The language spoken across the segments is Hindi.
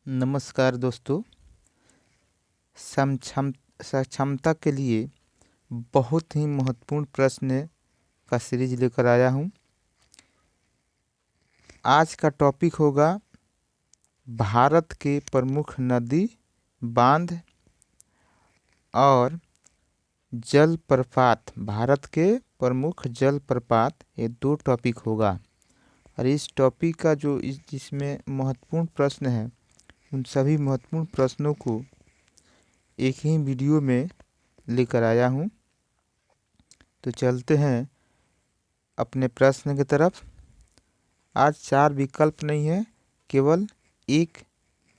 नमस्कार दोस्तों। सक्षमता के लिए बहुत ही महत्वपूर्ण प्रश्न का सीरीज लेकर आया हूँ। आज का टॉपिक होगा भारत के प्रमुख नदी, बांध और जलप्रपात। भारत के प्रमुख जलप्रपात, ये दो टॉपिक होगा। और इस टॉपिक का जिसमें महत्वपूर्ण प्रश्न है, उन सभी महत्वपूर्ण प्रश्नों को एक ही वीडियो में लेकर आया हूँ। तो चलते हैं अपने प्रश्न की तरफ। आज 4 विकल्प नहीं है, केवल एक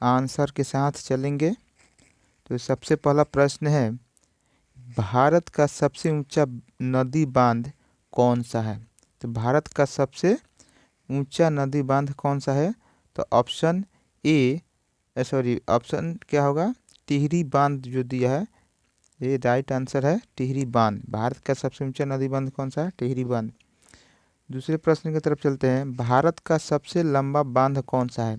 आंसर के साथ चलेंगे। तो सबसे पहला प्रश्न है, भारत का सबसे ऊंचा नदी बांध कौन सा है? तो भारत का सबसे ऊंचा नदी बांध कौन सा है? तो ऑप्शन क्या होगा? टिहरी बांध जो दिया है, ये राइट आंसर है, टिहरी बांध। भारत का सबसे ऊंचा नदी बांध कौन सा है? टिहरी बांध। दूसरे प्रश्न की तरफ चलते हैं, भारत का सबसे लंबा बांध कौन सा है?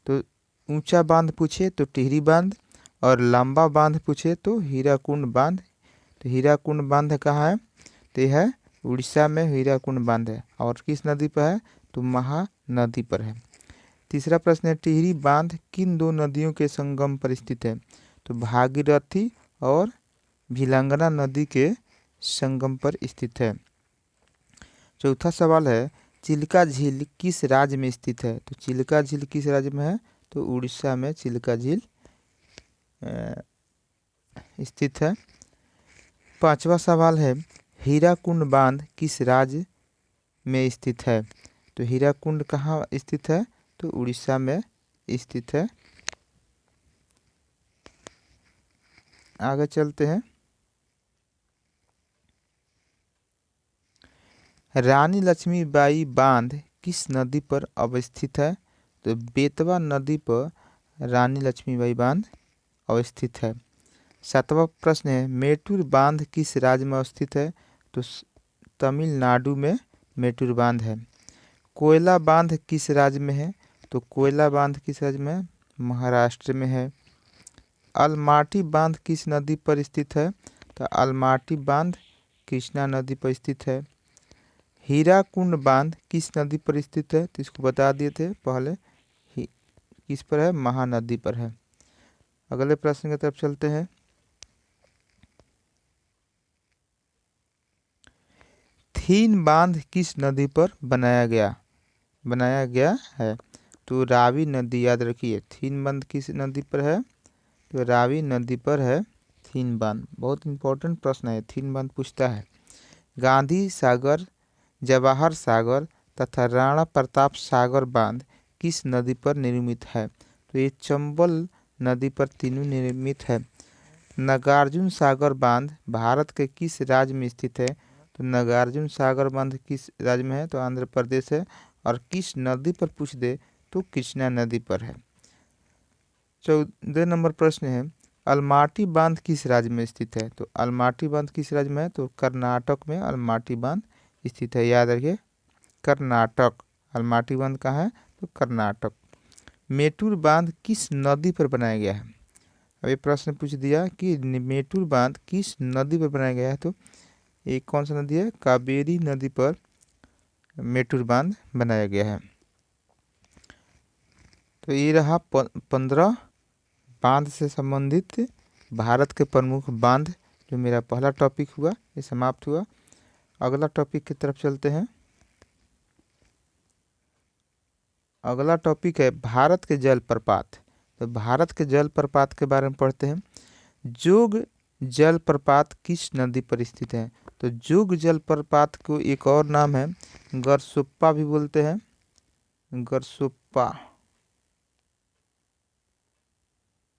तो ऊंचा बांध पूछे तो टिहरी बांध, और लंबा बांध पूछे तो हीराकुंड बांध। तो हीराकुंड बांध कहाँ है? तो यह है उड़ीसा में हीराकुंड बांध है। और किस नदी पर है? तो महानदी पर है। तीसरा प्रश्न है, टिहरी बांध किन दो नदियों के संगम पर स्थित है? तो भागीरथी और भिलंगना नदी के संगम पर स्थित है। चौथा सवाल है, चिल्का झील किस राज्य में स्थित है? तो चिल्का झील किस राज्य में है? तो उड़ीसा में चिल्का झील स्थित है। पांचवा सवाल है, हीराकुंड बांध किस राज्य में स्थित है? तो हीराकुंड कहाँ स्थित है? तो उड़ीसा में स्थित है। आगे चलते हैं, रानी लक्ष्मीबाई बांध किस नदी पर अवस्थित है? तो बेतवा नदी पर रानी लक्ष्मीबाई बांध अवस्थित है। सातवां प्रश्न है, मेटूर बांध किस राज्य में अवस्थित है? तो तमिलनाडु में मेटूर बांध है। कोयला बांध किस राज्य में है? तो कोयला बांध किस राज्य में है? महाराष्ट्र में है। अलमाटी बांध किस नदी पर स्थित है? तो अलमाटी बांध कृष्णा नदी पर स्थित है। हीराकुंड बांध किस नदी पर स्थित है? तो इसको बता दिए थे पहले, किस पर है? महानदी पर है। अगले प्रश्न की तरफ चलते हैं, थीन बांध किस नदी पर बनाया गया है? तो रावी नदी, याद रखिए। थीन बांध किस नदी पर है? तो रावी नदी पर है थीन बांध। बहुत इंपॉर्टेंट प्रश्न है, थीन बांध पूछता है। गांधी सागर, जवाहर सागर तथा राणा प्रताप सागर बांध किस नदी पर निर्मित है? तो ये चंबल नदी पर तीनों निर्मित है। नागार्जुन सागर बांध भारत के किस राज्य में स्थित है? तो नागार्जुन सागर बांध किस राज्य में है? तो आंध्र प्रदेश है। और किस नदी पर पूछ दे तो कृष्णा नदी पर है। 14 नंबर प्रश्न है, अलमाटी बांध किस राज्य में स्थित है? तो अलमाटी बांध किस राज्य में है? तो कर्नाटक में अलमाटी बांध स्थित है, याद रखिए, कर्नाटक। अलमाटी बांध कहाँ है? तो कर्नाटक। मेटूर बांध किस नदी पर बनाया गया है? अब ये प्रश्न पूछ दिया कि मेटूर बांध किस नदी पर बनाया गया है। तो एक कौन सा नदी है? कावेरी नदी पर मेटूर बांध बनाया गया है। तो ये रहा 15 बांध से संबंधित भारत के प्रमुख बांध, जो मेरा पहला टॉपिक हुआ, ये समाप्त हुआ। अगला टॉपिक की तरफ चलते हैं। अगला टॉपिक है भारत के जलप्रपात। तो भारत के जलप्रपात के बारे में पढ़ते हैं। जोग जलप्रपात किस नदी पर स्थित है? तो जोग जलप्रपात को एक और नाम है गरसोप्पा भी बोलते हैं,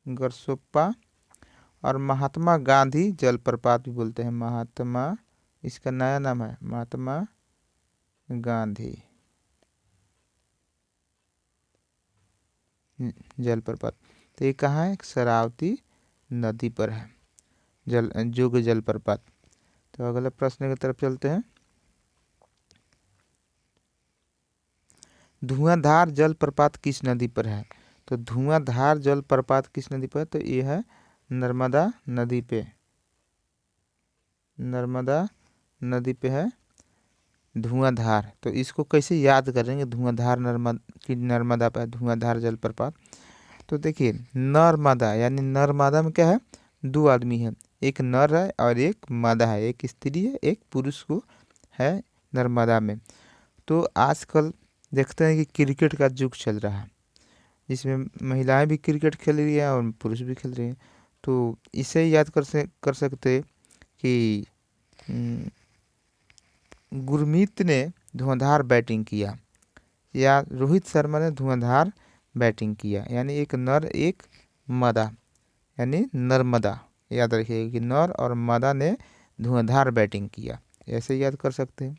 गरसोप्पा। और महात्मा गांधी जलप्रपात भी बोलते हैं, इसका नया नाम है महात्मा गांधी जलप्रपात। तो ये कहाँ है? शरावती नदी पर है जोग जलप्रपात। तो अगले प्रश्न की तरफ चलते हैं। धुआंधार जलप्रपात किस नदी पर है? तो धुआंधार जलप्रपात किस नदी पर है? तो ये है नर्मदा नदी पे, नर्मदा नदी पे है धुआंधार। तो इसको कैसे याद करेंगे, धुआंधार नर्मदा पर धुआंधार जलप्रपात? तो देखिए नर्मदा यानी नर्मदा में क्या है, दो आदमी है, एक नर है और एक मादा है, एक स्त्री है एक पुरुष को है नर्मदा में। तो आजकल देखते हैं कि क्रिकेट का युग चल रहा है, जिसमें महिलाएं भी क्रिकेट खेल रही हैं और पुरुष भी खेल रहे हैं। तो इसे याद कर सकते कि गुरमीत ने धुआंधार बैटिंग किया या रोहित शर्मा ने धुआंधार बैटिंग किया, यानी एक नर एक मादा, यानी नर्मदा। याद रखिएगा कि नर और मादा ने धुआंधार बैटिंग किया, ऐसे याद कर सकते हैं।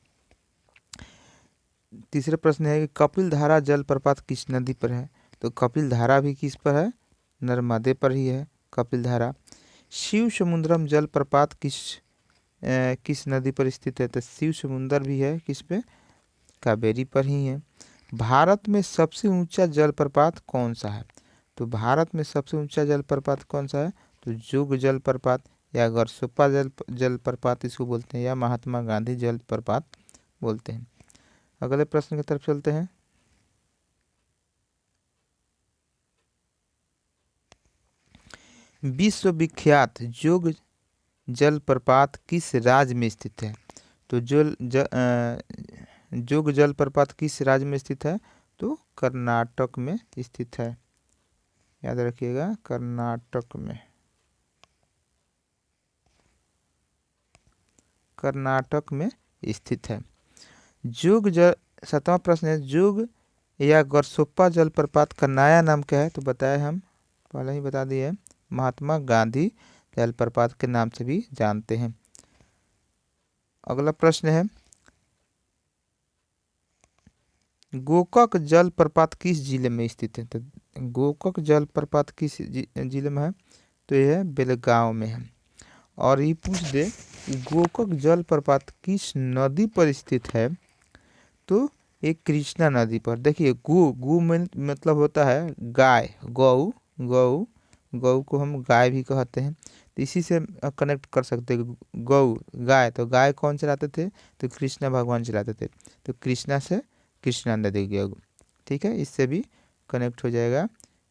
तीसरा प्रश्न है कि कपिल धारा जलप्रपात किस नदी पर है? तो कपिल धारा भी किस पर है? नर्मदे पर ही है कपिल धारा। शिव समुद्रम जलप्रपात किस नदी पर स्थित है? तो शिव समुद्र भी है किस पे? कावेरी पर ही है। भारत में सबसे ऊंचा जलप्रपात कौन सा है? तो भारत में सबसे ऊंचा जलप्रपात कौन सा है? तो जोग जलप्रपात या गरसोप्पा जलप्रपात इसको बोलते हैं, या महात्मा गांधी जलप्रपात बोलते हैं। अगले प्रश्न की तरफ चलते हैं। विश्वविख्यात जोग जलप्रपात किस राज्य में स्थित है? तो जोग जलप्रपात किस राज्य में स्थित है? तो कर्नाटक में स्थित है, याद रखिएगा कर्नाटक में, कर्नाटक में स्थित है। सातवां प्रश्न है, जोग या गरसोप्पा जलप्रपात का नया नाम क्या है? तो बताया, हम पहले ही बता दिए, महात्मा गांधी जलप्रपात के नाम से भी जानते हैं। अगला प्रश्न है, गोकाक जलप्रपात किस जिले में स्थित है? तो गोकाक जलप्रपात किस जिले में है? तो यह है बेलगांव में है। और ये पूछ दे गोकाक जलप्रपात किस नदी पर स्थित है? तो एक कृष्णा नदी पर। देखिए गु में मतलब होता है गाय, गौ गौ गौ को हम गाय भी कहते हैं, तो इसी से कनेक्ट कर सकते हैं। गौ गाय, तो गाय कौन चलाते थे? तो कृष्णा भगवान चलाते थे, तो कृष्णा से कृष्णा नदी गया, ठीक है, इससे भी कनेक्ट हो जाएगा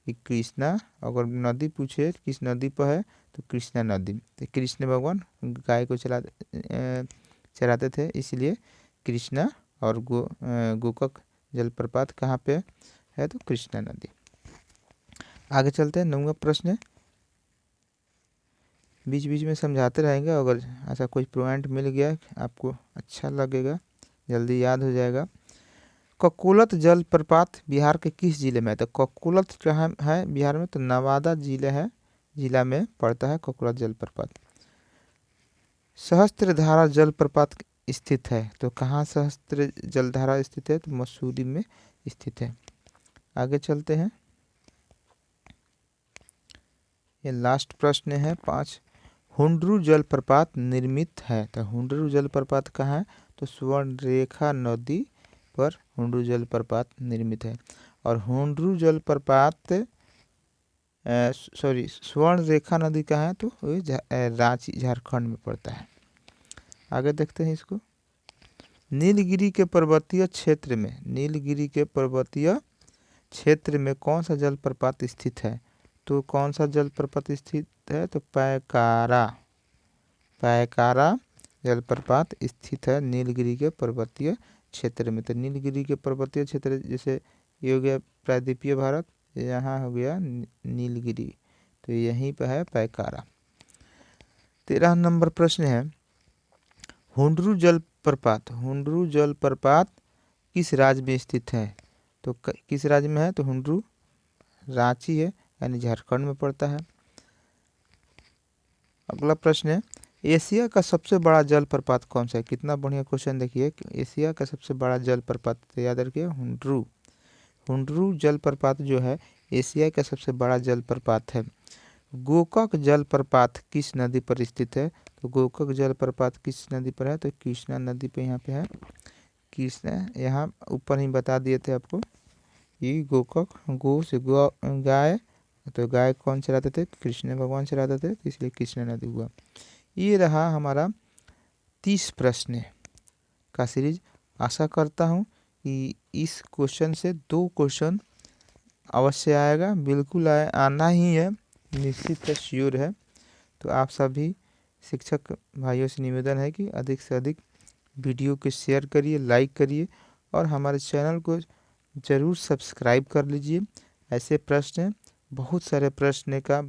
कि कृष्णा, अगर नदी पूछे किस नदी पर है तो कृष्णा नदी। तो कृष्ण भगवान गाय को चलाते थे, इसलिए कृष्णा। और गोकाक जलप्रपात कहाँ पे है? तो कृष्णा नदी। आगे चलते हैं, 9वां प्रश्न है, बीच बीच में समझाते रहेंगे, अगर ऐसा कोई पॉइंट मिल गया आपको अच्छा लगेगा, जल्दी याद हो जाएगा। ककोलत जलप्रपात बिहार के किस जिले में है? तो ककोलत कहाँ है बिहार में? तो नवादा जिला में पड़ता है ककोलत जलप्रपात। सहस्त्रधारा जलप्रपात स्थित है, तो कहाँ सहस्त्र जलधारा स्थित है? तो मसूरी में स्थित है। आगे चलते हैं, ये लास्ट प्रश्न है 5। हुंडरू जलप्रपात निर्मित है, तो हुंडरू जलप्रपात कहाँ है? तो स्वर्णरेखा नदी पर हुंडरू जलप्रपात निर्मित है। और हुंडरू जलप्रपात स्वर्णरेखा नदी कहाँ है? तो रांची झारखंड में पड़ता है। आगे देखते हैं इसको, नीलगिरी के पर्वतीय क्षेत्र में, नीलगिरी के पर्वतीय क्षेत्र में कौन सा जलप्रपात स्थित है? तो कौन सा जलप्रपात स्थित है? तो पैकारा जलप्रपात स्थित है नीलगिरी के पर्वतीय क्षेत्र में। तो नीलगिरी के पर्वतीय क्षेत्र, जैसे ये हो गया प्रायद्वीपीय भारत, यहाँ हो गया नीलगिरी, तो यहीं पर है पैकारा। 13 नंबर प्रश्न है, हुंडरू जलप्रपात किस राज्य में स्थित है? तो किस राज्य में है? तो हुंडरू रांची है, यानी झारखंड में पड़ता है। अगला प्रश्न है, एशिया का सबसे बड़ा जलप्रपात कौन सा है? कितना बढ़िया क्वेश्चन, देखिए एशिया का सबसे बड़ा जलप्रपात, तो याद रखिए हुंडरू जलप्रपात जो है एशिया का सबसे बड़ा जलप्रपात है। गोकाक जलप्रपात किस नदी पर स्थित है? तो गोकाक जलप्रपात किस नदी पर है? तो कृष्णा नदी पे यहाँ पे है। कृष्णा, यहाँ ऊपर ही बता दिए थे आपको, ई गोकक, गो से गाय, तो गाय कौन चलाते थे? कृष्ण भगवान चलाते थे, तो इसलिए कृष्ण नदी हुआ। ये रहा हमारा 30 प्रश्न का सीरीज। आशा करता हूँ कि इस क्वेश्चन से 2 क्वेश्चन अवश्य आएगा, बिल्कुल आना ही है, निश्चित है, श्योर है। तो आप सभी शिक्षक भाइयों से निवेदन है कि अधिक से अधिक वीडियो को शेयर करिए, लाइक करिए और हमारे चैनल को ज़रूर सब्सक्राइब कर लीजिए। ऐसे प्रश्न, बहुत सारे प्रश्न का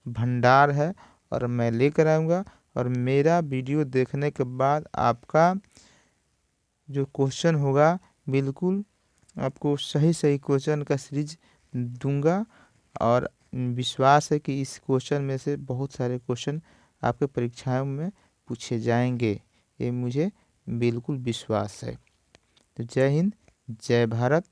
भंडार है और मैं लेकर आऊँगा, और मेरा वीडियो देखने के बाद आपका जो क्वेश्चन होगा, बिल्कुल आपको सही सही क्वेश्चन का सीरीज दूंगा। और विश्वास है कि इस क्वेश्चन में से बहुत सारे क्वेश्चन आपके परीक्षाओं में पूछे जाएंगे, ये मुझे बिल्कुल विश्वास है। तो जय हिंद, जय भारत।